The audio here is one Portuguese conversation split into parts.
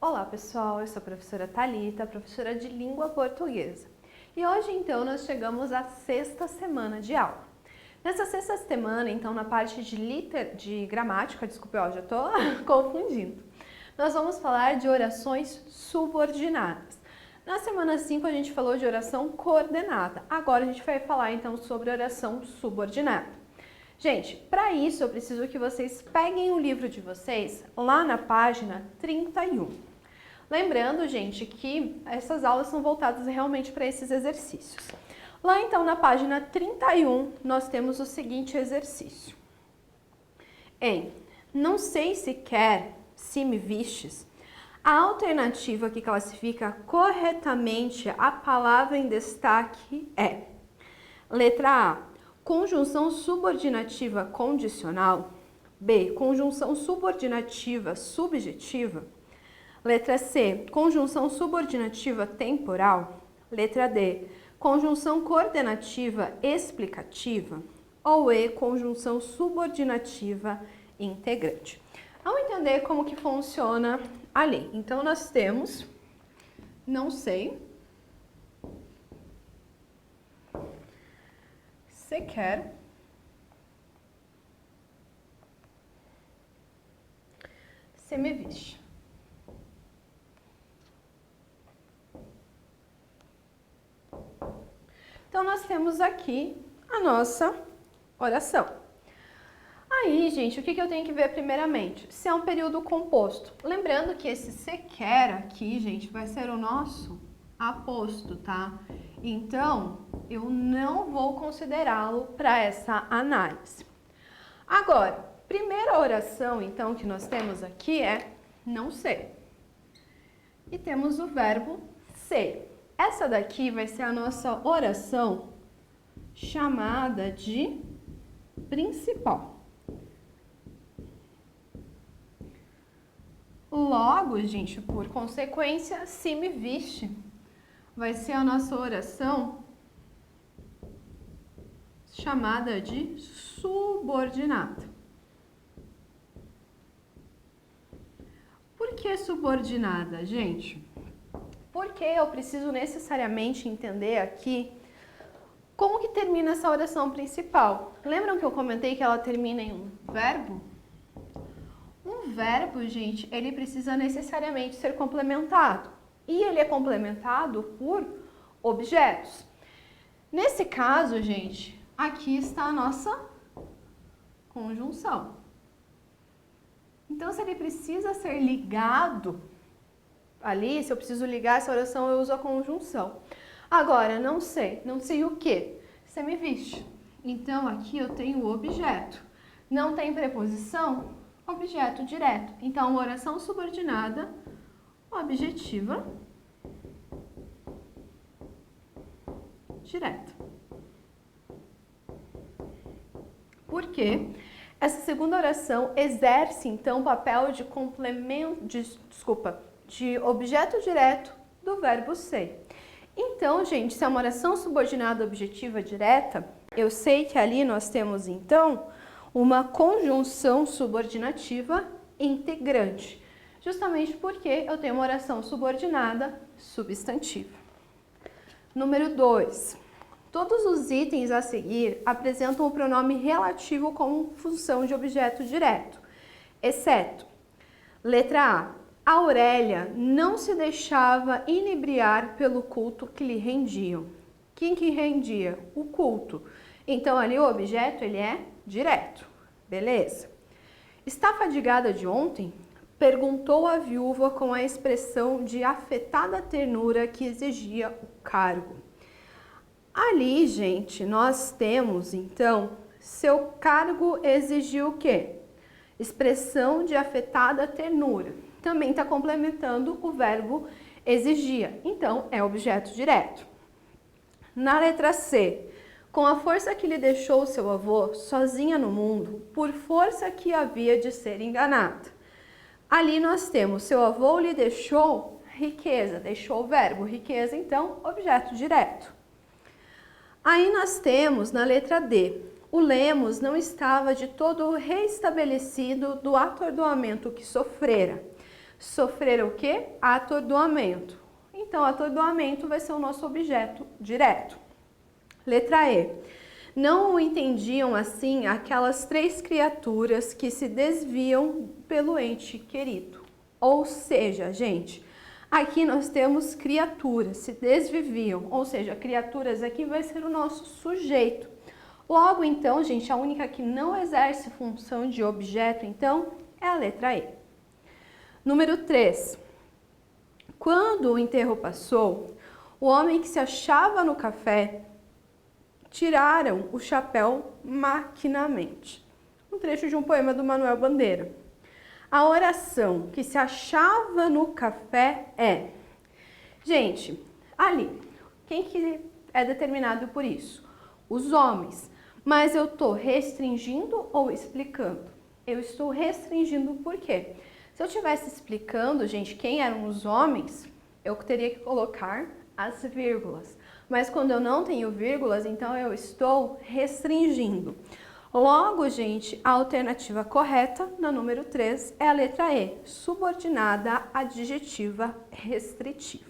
Olá pessoal, eu sou a professora Thalita, professora de língua portuguesa. E hoje então nós chegamos à sexta semana de aula. Nessa sexta semana, então na parte de gramática, desculpe, já estou confundindo. Nós vamos falar de orações subordinadas. Na semana 5 a gente falou de oração coordenada, agora a gente vai falar então sobre oração subordinada. Gente, para isso eu preciso que vocês peguem o livro de vocês lá na página 31. Lembrando, gente, que essas aulas são voltadas realmente para esses exercícios. Lá então na página 31 nós temos o seguinte exercício. Não sei se quer, se me vistes, a alternativa que classifica corretamente a palavra em destaque é: letra A, conjunção subordinativa condicional. B, conjunção subordinativa subjetiva. Letra C, conjunção subordinativa temporal. Letra D, conjunção coordenativa explicativa. Ou E, conjunção subordinativa integrante. Vamos entender como que funciona ali. Então, nós temos não sei, se quer, se me viste. Então, nós temos aqui a nossa oração. Aí, gente, o que eu tenho que ver primeiramente? Se é um período composto. Lembrando que esse se quer aqui, gente, vai ser o nosso aposto, tá? Então, eu não vou considerá-lo para essa análise. Agora, primeira oração, então, que nós temos aqui é não sei. E temos o verbo ser. Essa daqui vai ser a nossa oração chamada de principal. Logo, gente, por consequência, se me viste, vai ser a nossa oração chamada de subordinada. Por que subordinada, gente? Porque eu preciso necessariamente entender aqui como que termina essa oração principal. Lembram que eu comentei que ela termina em um verbo? Um verbo, gente, ele precisa necessariamente ser complementado. E ele é complementado por objetos. Nesse caso, gente, aqui está a nossa conjunção. Então, se ele precisa ser ligado ali, se eu preciso ligar essa oração, eu uso a conjunção. Agora, não sei o que? Você me viste. Então, aqui eu tenho o objeto. Não tem preposição? Objeto direto. Então, uma oração subordinada, objetiva, direta. Por quê? Essa segunda oração exerce, então, o papel de complemento, de objeto direto do verbo ser. Então, gente, se é uma oração subordinada objetiva direta, eu sei que ali nós temos, então, uma conjunção subordinativa integrante, justamente porque eu tenho uma oração subordinada substantiva. Número 2. Todos os itens a seguir apresentam o pronome relativo como função de objeto direto, exceto, letra A, Aurélia não se deixava inebriar pelo culto que lhe rendiam. Quem que rendia? O culto. Então, ali o objeto, ele é direto. Beleza? Está fadigada de ontem? Perguntou a viúva com a expressão de afetada ternura que exigia o cargo. Ali, gente, nós temos, então, seu cargo exigiu o quê? Expressão de afetada ternura. Também está complementando o verbo exigia. Então, é objeto direto. Na letra C, com a força que lhe deixou seu avô sozinha no mundo, por força que havia de ser enganada. Ali nós temos, seu avô lhe deixou riqueza, deixou o verbo riqueza, então, objeto direto. Aí nós temos, na letra D, o Lemos não estava de todo restabelecido do atordoamento que sofrera. Sofrer o quê? Atordoamento. Então, atordoamento vai ser o nosso objeto direto. Letra E. Não entendiam assim aquelas 3 criaturas que se desviam pelo ente querido. Ou seja, gente, aqui nós temos criaturas, se desviviam, ou seja, criaturas aqui vai ser o nosso sujeito. Logo, então, gente, a única que não exerce função de objeto, então, é a letra E. Número 3. Quando o enterro passou, o homem que se achava no café tiraram o chapéu maquinamente. Um trecho de um poema do Manuel Bandeira. A oração que se achava no café é... Gente, ali, quem que é determinado por isso? Os homens. Mas eu estou restringindo ou explicando? Eu estou restringindo por quê? Se eu estivesse explicando, gente, quem eram os homens, eu teria que colocar as vírgulas. Mas quando eu não tenho vírgulas, então eu estou restringindo. Logo, gente, a alternativa correta, na número 3, é a letra E, subordinada adjetiva restritiva.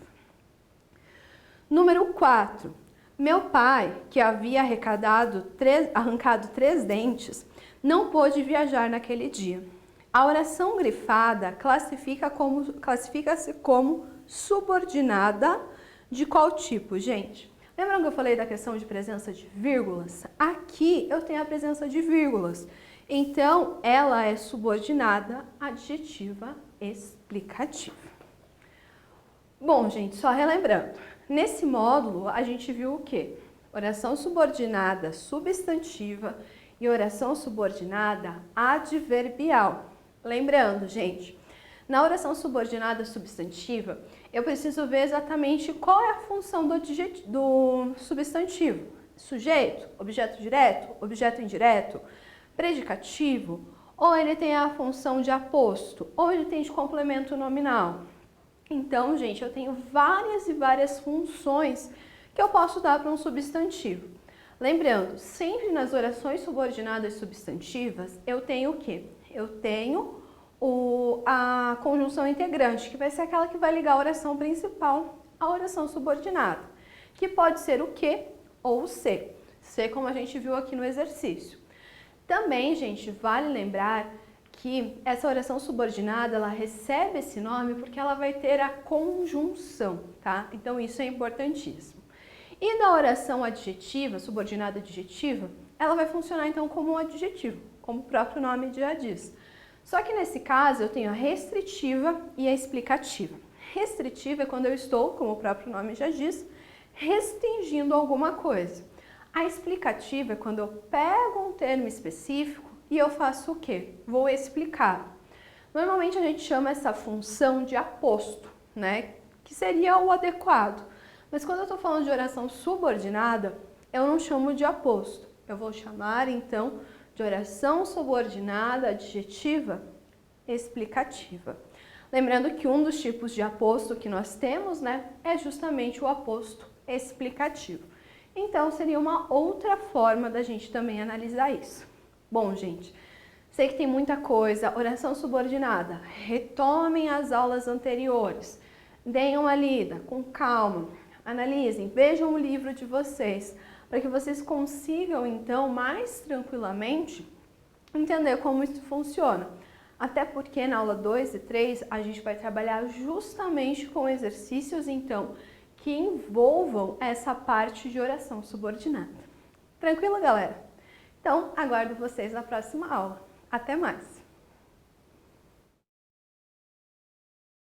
Número 4. Meu pai, que havia arrancado 3 dentes, não pôde viajar naquele dia. A oração grifada classifica-se como subordinada de qual tipo, gente? Lembram que eu falei da questão de presença de vírgulas? Aqui eu tenho a presença de vírgulas. Então, ela é subordinada adjetiva explicativa. Bom, gente, só relembrando. Nesse módulo, a gente viu o quê? Oração subordinada substantiva e oração subordinada adverbial. Lembrando, gente, na oração subordinada substantiva, eu preciso ver exatamente qual é a função do substantivo. Sujeito, objeto direto, objeto indireto, predicativo, ou ele tem a função de aposto, ou ele tem de complemento nominal. Então, gente, eu tenho várias e várias funções que eu posso dar para um substantivo. Lembrando, sempre nas orações subordinadas substantivas, eu tenho o quê? Eu tenho a conjunção integrante, que vai ser aquela que vai ligar a oração principal à oração subordinada, que pode ser o que ou o se. Se, como a gente viu aqui no exercício. Também, gente, vale lembrar que essa oração subordinada, ela recebe esse nome porque ela vai ter a conjunção, tá? Então, isso é importantíssimo. E na oração adjetiva, subordinada adjetiva, ela vai funcionar, então, como um adjetivo, como o próprio nome já diz. Só que, nesse caso, eu tenho a restritiva e a explicativa. Restritiva é quando eu estou, como o próprio nome já diz, restringindo alguma coisa. A explicativa é quando eu pego um termo específico e eu faço o quê? Vou explicar. Normalmente a gente chama essa função de aposto, né? Que seria o adequado. Mas quando eu estou falando de oração subordinada, eu não chamo de aposto. Eu vou chamar, então, de oração subordinada adjetiva explicativa. Lembrando que um dos tipos de aposto que nós temos, né, é justamente o aposto explicativo. Então, seria uma outra forma da gente também analisar isso. Bom, gente, sei que tem muita coisa. Oração subordinada. Retomem as aulas anteriores. Deem uma lida com calma. Analisem, vejam o livro de vocês, para que vocês consigam, então, mais tranquilamente, entender como isso funciona. Até porque na aula 2 e 3 a gente vai trabalhar justamente com exercícios, então, que envolvam essa parte de oração subordinada. Tranquilo, galera? Então, aguardo vocês na próxima aula. Até mais!